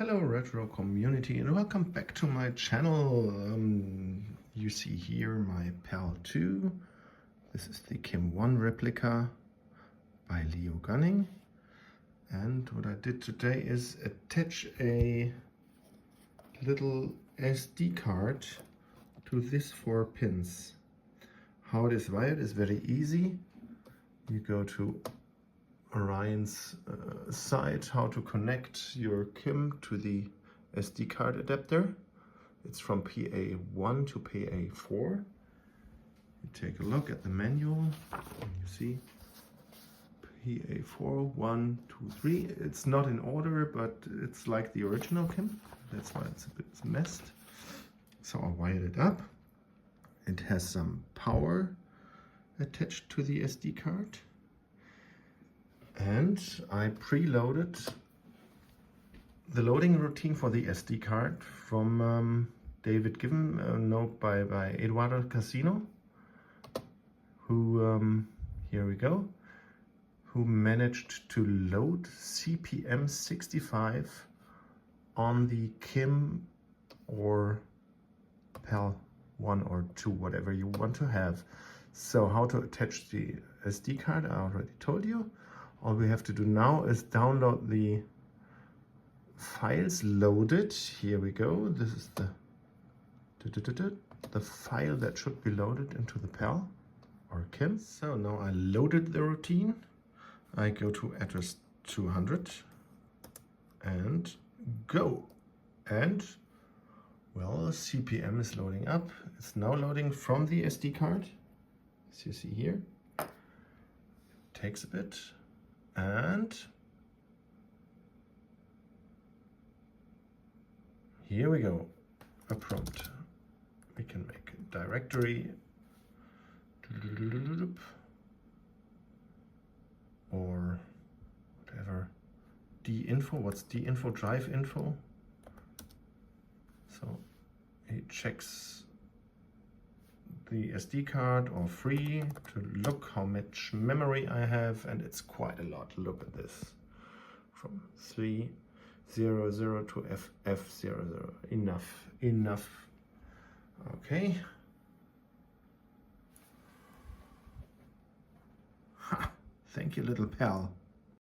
Hello retro community and welcome back to my channel. You see here my PAL-2. This is the KIM-1 replica by Leo Gunning. And what I did today is attach a little SD card to these 4 pins. How it is wired is very easy. You go to Orion's site, how to connect your KIM to the SD card adapter. It's from PA-1 to PA-4. You take a look at the manual and you see PA-4, 1, 2, 3. It's not in order, but it's like the original KIM. That's why it's a bit messed. So I wired it up. It has some power attached to the SD card. And I preloaded the loading routine for the SD card from David given by Eduardo Casino, who, here we go, who managed to load CPM65 on the KIM or PAL-1 or 2, whatever you want to have. So how to attach the SD card, I already told you. All we have to do now is download the files loaded. Here we go. This is the file that should be loaded into the PAL or KIM. So now I loaded the routine. I go to address 200 and go. And well, CPM is loading up. It's now loading from the SD card, as you see here. Takes a bit. And here we go, a prompt. We can make a directory or whatever. D-info, what's D-info? Drive info. So it checks the SD card or free to look how much memory I have, and it's quite a lot. Look at this, from 300 to FF00. Enough. Okay. Ha! Thank you, little pal.